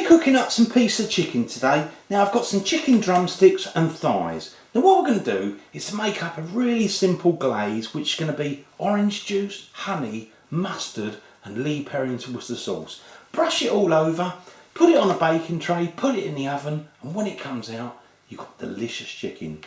cooking up some piece of chicken today. Now I've got some chicken drumsticks and thighs. Now what we're going to do is to make up a really simple glaze, which is going to be orange juice, honey, mustard and Lee Perry's Worcester sauce. Brush it all over, put it on a baking tray, put it in the oven, and when it comes out you've got delicious chicken.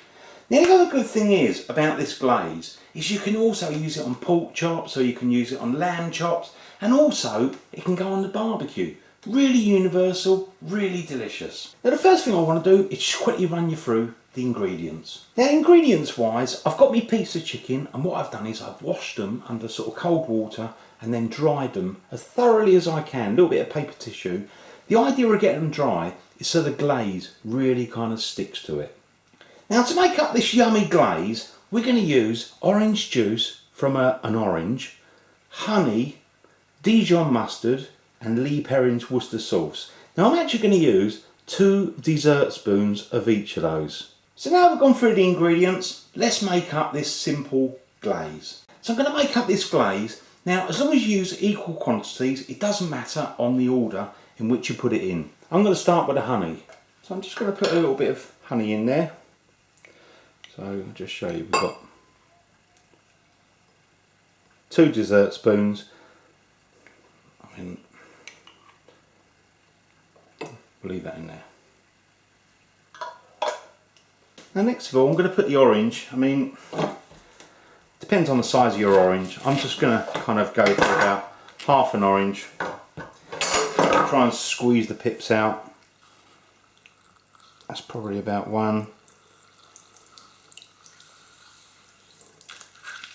Now the other good thing is about this glaze is you can also use it on pork chops, or you can use it on lamb chops, and also it can go on the barbecue. Really universal, really delicious. Now the first thing I want to do is just quickly run you through the ingredients. Now ingredients wise, I've got my piece of chicken, and what I've done is I've washed them under sort of cold water and then dried them as thoroughly as I can, a little bit of paper tissue. The idea of getting them dry is so the glaze really kind of sticks to it. Now to make up this yummy glaze, we're going to use orange juice from an orange, honey, Dijon mustard and Lee Perry's Worcester sauce. Now I'm actually going to use 2 dessert spoons of each of those. So now we've gone through the ingredients, let's make up this simple glaze. So I'm going to make up this glaze. Now as long as you use equal quantities, it doesn't matter on the order in which you put it in. I'm going to start with the honey. So I'm just going to put a little bit of honey in there. So I'll just show you, we've got 2 dessert spoons. Leave that in there. Now next of all I'm going to put the orange. Depends on the size of your orange. I'm just going to kind of go for about half an orange. Try and squeeze the pips out. That's probably about 1.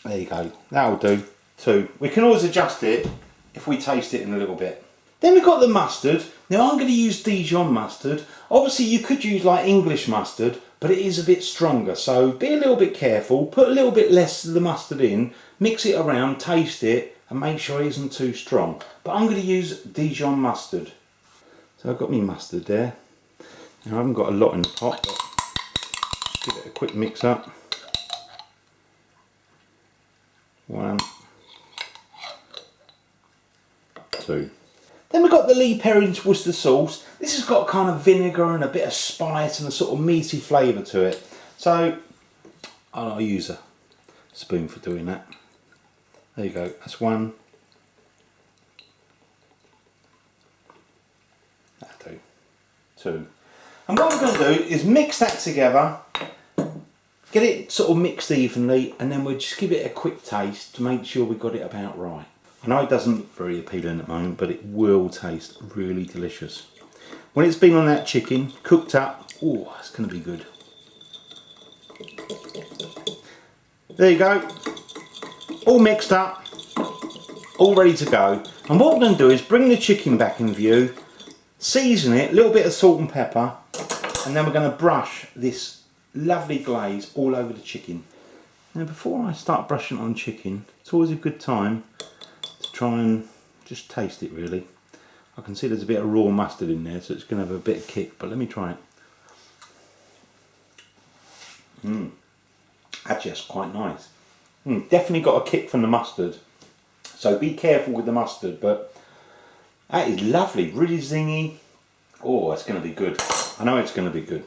There you go, that'll do. 2. We can always adjust it if we taste it in a little bit. Then we've got the mustard. Now I'm going to use Dijon mustard. Obviously you could use like English mustard, but it is a bit stronger, so be a little bit careful. Put a little bit less of the mustard in, mix it around, taste it and make sure it isn't too strong. But I'm going to use Dijon mustard. So I've got my mustard there. Now I haven't got a lot in the pot, but just give it a quick mix up. 1, 2. Then we've got the Lee Perry's Worcester sauce. This has got kind of vinegar and a bit of spice and a sort of meaty flavour to it. So I'll use a spoon for doing that. There you go, that's 1. That'll do. 2. And what we're going to do is mix that together, get it sort of mixed evenly, and then we'll just give it a quick taste to make sure we got it about right. I know it doesn't look very appealing at the moment, but it will taste really delicious. When it's been on that chicken, cooked up, oh, it's going to be good. There you go, all mixed up, all ready to go. And what we're going to do is bring the chicken back in view, season it, a little bit of salt and pepper, and then we're going to brush this lovely glaze all over the chicken. Now before I start brushing on chicken, it's always a good time to try and just taste it really. I can see there's a bit of raw mustard in there, so it's going to have a bit of kick, but let me try it. Actually that's quite nice. Definitely got a kick from the mustard, so be careful with the mustard, but that is lovely, really zingy. Oh, it's going to be good. I know it's going to be good.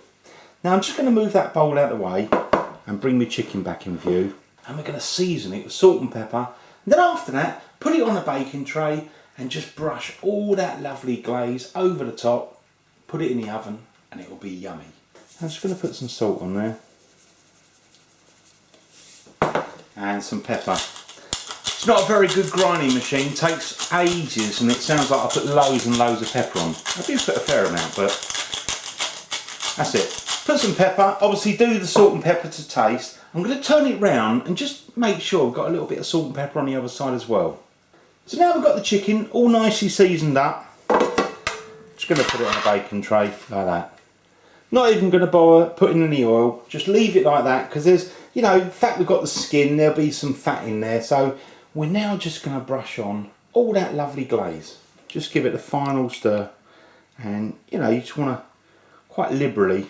Now I'm just going to move that bowl out of the way and bring my chicken back in view, and we're going to season it with salt and pepper, and then after that put it on a baking tray and just brush all that lovely glaze over the top, put it in the oven and it will be yummy. I'm just going to put some salt on there and some pepper. It's not a very good grinding machine, takes ages, and it sounds like I put loads and loads of pepper on. I do put a fair amount, but that's it. Put some pepper, obviously do the salt and pepper to taste. I'm going to turn it round and just make sure we've got a little bit of salt and pepper on the other side as well. So now we've got the chicken all nicely seasoned up. Just going to put it on a baking tray like that. Not even going to bother putting any oil, just leave it like that, because there's, you know, in fact we've got the skin, there'll be some fat in there. So we're now just going to brush on all that lovely glaze. Just give it the final stir, and you know, you just want to quite liberally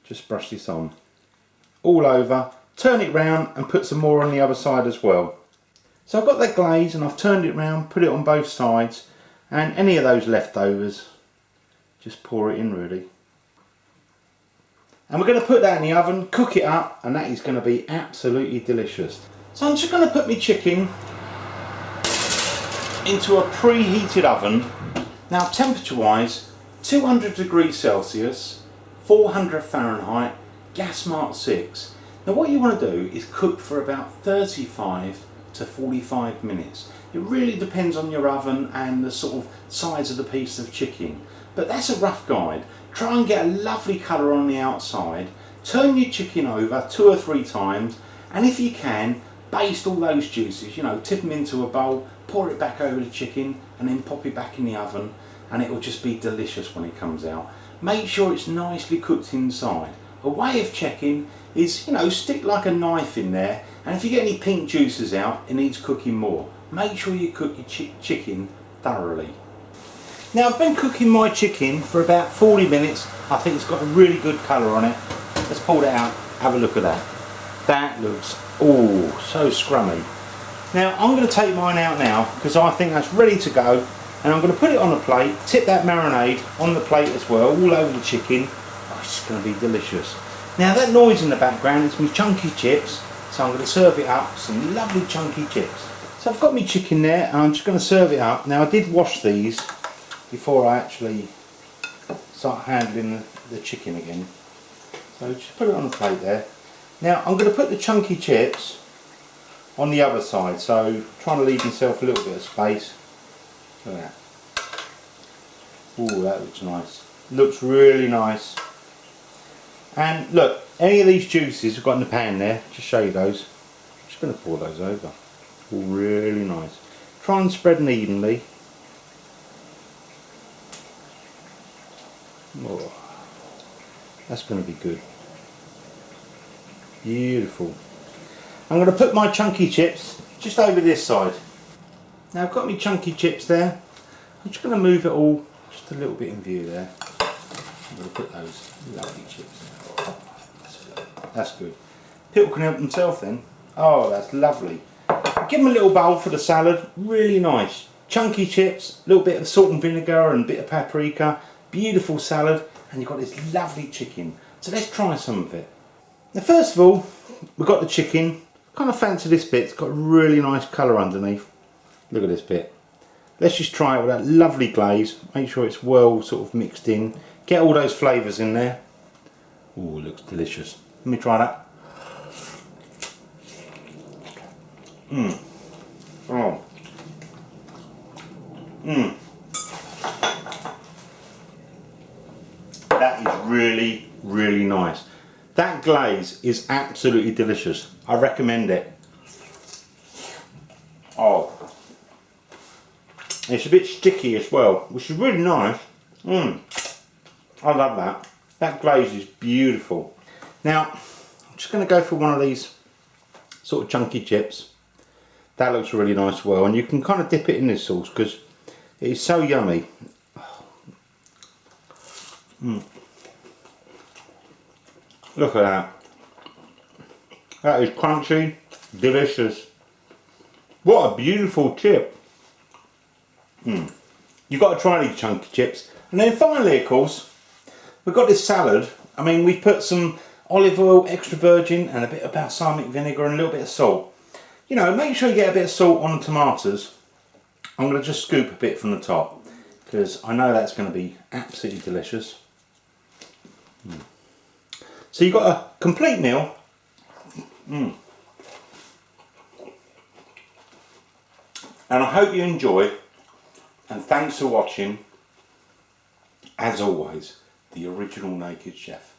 just brush this on all over, turn it round and put some more on the other side as well. So I've got that glaze and I've turned it round, put it on both sides, and any of those leftovers just pour it in really. And we're going to put that in the oven, cook it up, and that is going to be absolutely delicious. So I'm just going to put my chicken into a preheated oven. Now temperature wise, 200 degrees Celsius, 400 Fahrenheit, gas mark 6. Now what you want to do is cook for about 35 to 45 minutes. It really depends on your oven and the sort of size of the piece of chicken. But that's a rough guide. Try and get a lovely colour on the outside. Turn your chicken over 2 or 3 times, and if you can, baste all those juices, you know, tip them into a bowl, pour it back over the chicken, and then pop it back in the oven, and it will just be delicious when it comes out. Make sure it's nicely cooked inside. A way of checking is, you know, stick like a knife in there, and if you get any pink juices out, it needs cooking more. Make sure you cook your chicken thoroughly. Now I've been cooking my chicken for about 40 minutes. I think it's got a really good colour on it. Let's pull it out, have a look at that. That looks, oh, so scrummy. Now I'm going to take mine out now because I think that's ready to go, and I'm going to put it on a plate, tip that marinade on the plate as well, all over the chicken. Oh, it's going to be delicious. Now that noise in the background is my chunky chips, so I'm going to serve it up, some lovely chunky chips. So I've got my chicken there and I'm just going to serve it up. Now I did wash these before I actually start handling the chicken again. So just put it on the plate there. Now I'm going to put the chunky chips on the other side, so trying to leave myself a little bit of space. Look at that. Ooh, that looks nice. Looks really nice. And look, any of these juices we've got in the pan there, just show you those. I'm just going to pour those over. Ooh, really nice. Try and spread them evenly. Oh, that's going to be good. Beautiful. I'm going to put my chunky chips just over this side. Now I've got my chunky chips there. I'm just going to move it all just a little bit in view there. I'm going to put those lovely chips there. Oh, that's good. People can help themselves then. Oh, that's lovely. Give them a little bowl for the salad. Really nice. Chunky chips, a little bit of salt and vinegar and a bit of paprika. Beautiful salad, and you've got this lovely chicken. So let's try some of it. Now first of all, we've got the chicken. Kind of fancy this bit. It's got a really nice colour underneath. Look at this bit. Let's just try it with that lovely glaze. Make sure it's well sort of mixed in. Get all those flavours in there. Ooh, it looks delicious. Let me try that. Mmm. Oh. Mmm. That is really, really nice. That glaze is absolutely delicious. I recommend it. Oh. It's a bit sticky as well, which is really nice. Mmm. I love that. That glaze is beautiful. Now, I'm just going to go for one of these sort of chunky chips. That looks really nice as well, and you can kind of dip it in this sauce because it is so yummy. Mm. Look at that. That is crunchy, delicious. What a beautiful chip. Mm. You've got to try these chunky chips. And then finally, of course, we've got this salad. I mean, we've put some olive oil, extra virgin, and a bit of balsamic vinegar and a little bit of salt. You know, make sure you get a bit of salt on the tomatoes. I'm going to just scoop a bit from the top because I know that's going to be absolutely delicious. Mm. So you've got a complete meal. Mm. And I hope you enjoy. And thanks for watching. As always, the original Naked Chef.